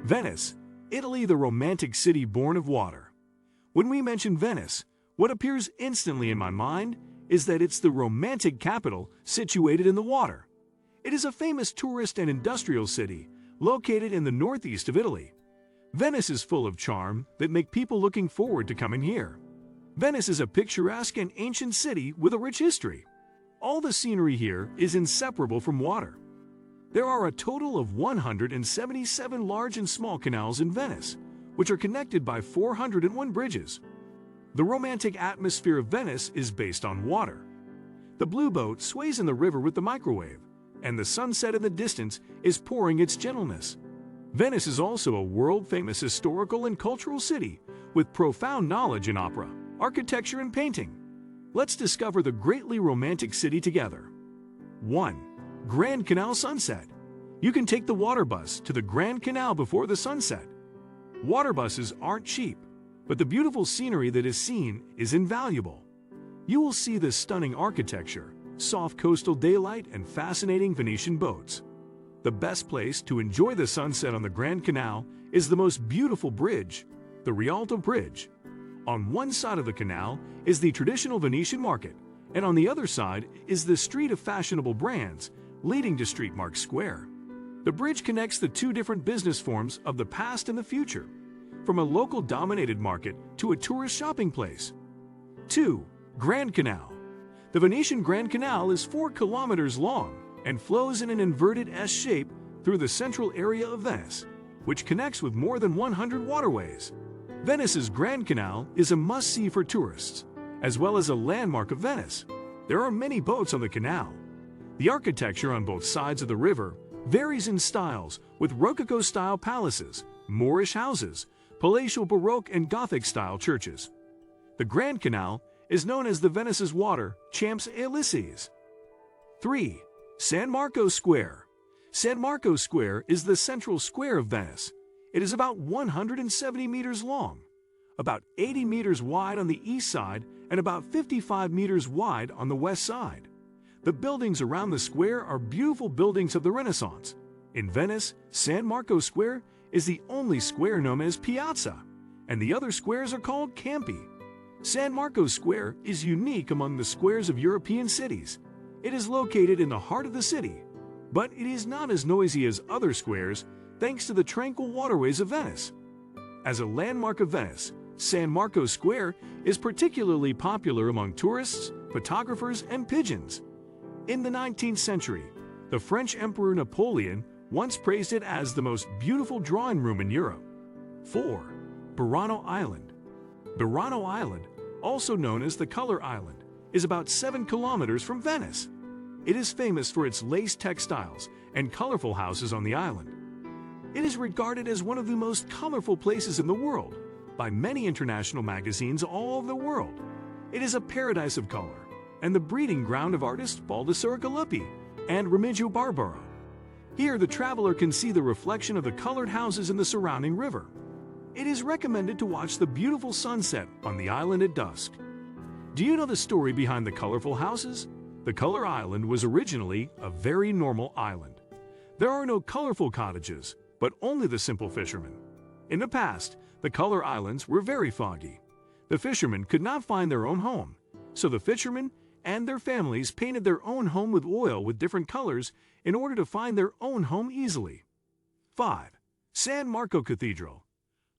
Venice, Italy, the romantic city born of water. When we mention Venice, what appears instantly in my mind is that it's the romantic capital situated in the water. It is a famous tourist and industrial city located in the northeast of Italy. Venice is full of charm that make people looking forward to coming here. Venice is a picturesque and ancient city with a rich history. All the scenery here is inseparable from water. There are a total of 177 large and small canals in Venice, which are connected by 401 bridges. The romantic atmosphere of Venice is based on water. The blue boat sways in the river with the microwave, and the sunset in the distance is pouring its gentleness. Venice is also a world-famous historical and cultural city with profound knowledge in opera, architecture, and painting. Let's discover the greatly romantic city together. 1. Grand Canal Sunset. You can take the water bus to the Grand Canal before the sunset. Water buses aren't cheap, but the beautiful scenery that is seen is invaluable. You will see the stunning architecture, soft coastal daylight, and fascinating Venetian boats. The best place to enjoy the sunset on the Grand Canal is the most beautiful bridge, the Rialto Bridge. On one side of the canal is the traditional Venetian market, and on the other side is the street of fashionable brands, leading to Street Mark Square. The bridge connects the two different business forms of the past and the future, from a local-dominated market to a tourist shopping place. 2. Grand Canal. The Venetian Grand Canal is 4 kilometers long and flows in an inverted S shape through the central area of Venice, which connects with more than 100 waterways. Venice's Grand Canal is a must-see for tourists, as well as a landmark of Venice. There are many boats on the canal. The architecture on both sides of the river varies in styles, with Rococo-style palaces, Moorish houses, palatial Baroque and Gothic-style churches. The Grand Canal is known as the Venice's water Champs-Élysées. 3. San Marco Square. San Marco Square is the central square of Venice. It is about 170 meters long, about 80 meters wide on the east side, and about 55 meters wide on the west side. The buildings around the square are beautiful buildings of the Renaissance. In Venice, San Marco Square is the only square known as Piazza, and the other squares are called Campi. San Marco Square is unique among the squares of European cities. It is located in the heart of the city, but it is not as noisy as other squares thanks to the tranquil waterways of Venice. As a landmark of Venice, San Marco Square is particularly popular among tourists, photographers, and pigeons. In the 19th century, the French Emperor Napoleon once praised it as the most beautiful drawing room in Europe. 4. Burano Island. Burano Island, also known as the Color Island, is about 7 kilometers from Venice. It is famous for its lace textiles and colorful houses on the island. It is regarded as one of the most colorful places in the world by many international magazines all over the world. It is a paradise of color and the breeding ground of artists Baldessaro Galuppi and Remigio Barbaro. Here, the traveler can see the reflection of the colored houses in the surrounding river. It is recommended to watch the beautiful sunset on the island at dusk. Do you know the story behind the colorful houses? The Color Island was originally a very normal island. There are no colorful cottages, but only the simple fishermen. In the past, the Color Islands were very foggy. The fishermen could not find their own home, so the fishermen and their families painted their own home with oil with different colors in order to find their own home easily. 5. San Marco Cathedral.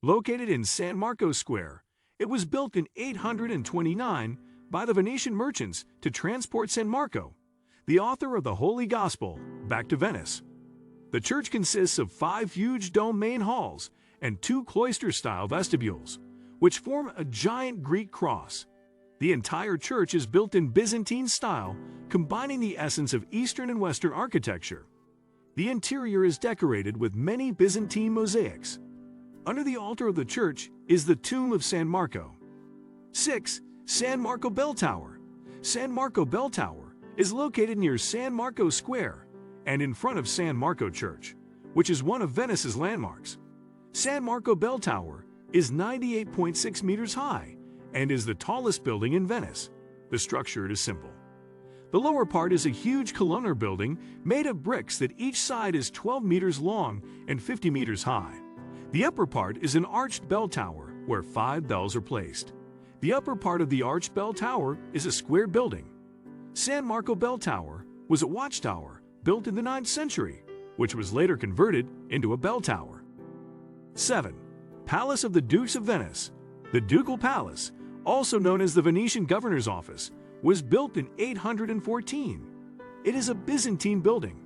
Located in San Marco Square, it was built in 829 by the Venetian merchants to transport San Marco, the author of the Holy Gospel, back to Venice. The church consists of 5 huge dome main halls and 2 cloister-style vestibules, which form a giant Greek cross. The entire church is built in Byzantine style, combining the essence of Eastern and Western architecture. The interior is decorated with many Byzantine mosaics. Under the altar of the church is the tomb of San Marco. 6. San Marco Bell Tower. San Marco Bell Tower is located near San Marco Square and in front of San Marco Church, which is one of Venice's landmarks. San Marco Bell Tower is 98.6 meters high and is the tallest building in Venice. The structure is simple. The lower part is a huge columnar building made of bricks that each side is 12 meters long and 50 meters high. The upper part is an arched bell tower where 5 bells are placed. The upper part of the arched bell tower is a square building. San Marco Bell Tower was a watchtower built in the 9th century, which was later converted into a bell tower. 7. Palace of the Dukes of Venice. The Ducal Palace, also known as the Venetian Governor's Office, was built in 814. It is a Byzantine building.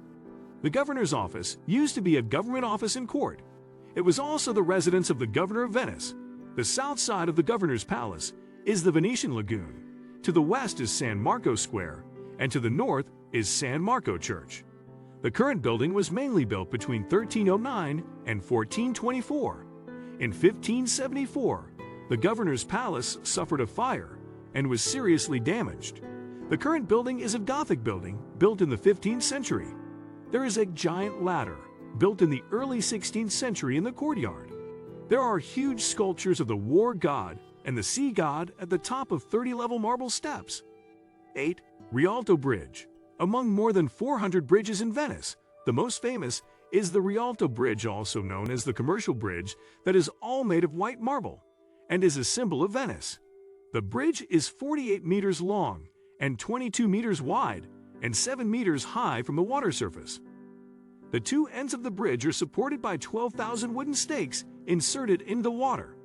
The Governor's Office used to be a government office and court. It was also the residence of the Governor of Venice. The south side of the Governor's Palace is the Venetian Lagoon. To the west is San Marco Square, and to the north is San Marco Church. The current building was mainly built between 1309 and 1424. In 1574, the Governor's Palace suffered a fire and was seriously damaged. The current building is a Gothic building built in the 15th century. There is a giant ladder built in the early 16th century in the courtyard. There are huge sculptures of the war god and the sea god at the top of 30-level marble steps. 8. Rialto Bridge. Among more than 400 bridges in Venice, the most famous is the Rialto Bridge, also known as the Commercial Bridge, that is all made of white marble and is a symbol of Venice. The bridge is 48 meters long and 22 meters wide and 7 meters high from the water surface. The two ends of the bridge are supported by 12,000 wooden stakes inserted in the water.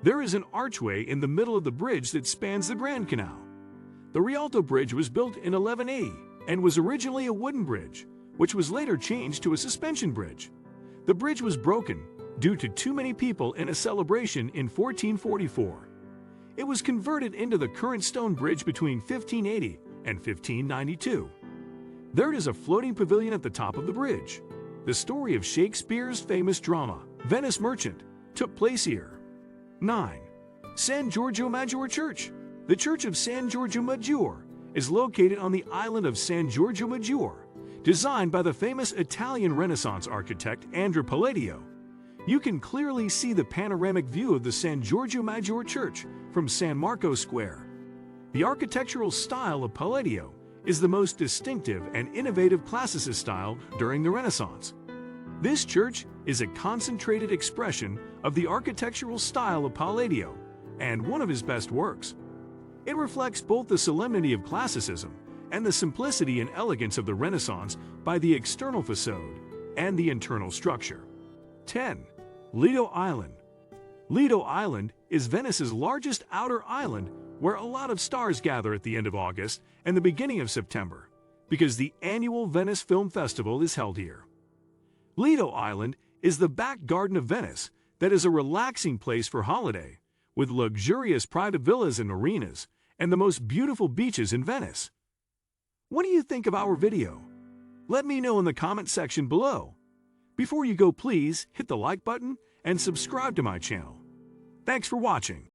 There is an archway in the middle of the bridge that spans the Grand Canal. The Rialto Bridge was built in 1180 and was originally a wooden bridge, which was later changed to a suspension bridge. The bridge was broken due to too many people in a celebration in 1444. It was converted into the current stone bridge between 1580 and 1592. There is a floating pavilion at the top of the bridge. The story of Shakespeare's famous drama, Venice Merchant, took place here. 9. San Giorgio Maggiore Church. The Church of San Giorgio Maggiore is located on the island of San Giorgio Maggiore, designed by the famous Italian Renaissance architect Andrea Palladio. You can clearly see the panoramic view of the San Giorgio Maggiore Church from San Marco Square. The architectural style of Palladio is the most distinctive and innovative classicist style during the Renaissance. This church is a concentrated expression of the architectural style of Palladio and one of his best works. It reflects both the solemnity of classicism and the simplicity and elegance of the Renaissance by the external facade and the internal structure. 10. Lido Island. Lido Island is Venice's largest outer island where a lot of stars gather at the end of August and the beginning of September because the annual Venice Film Festival is held here. Lido Island is the back garden of Venice that is a relaxing place for holiday, with luxurious private villas and marinas and the most beautiful beaches in Venice. What do you think of our video? Let me know in the comment section below. Before you go, please hit the like button and subscribe to my channel. Thanks for watching.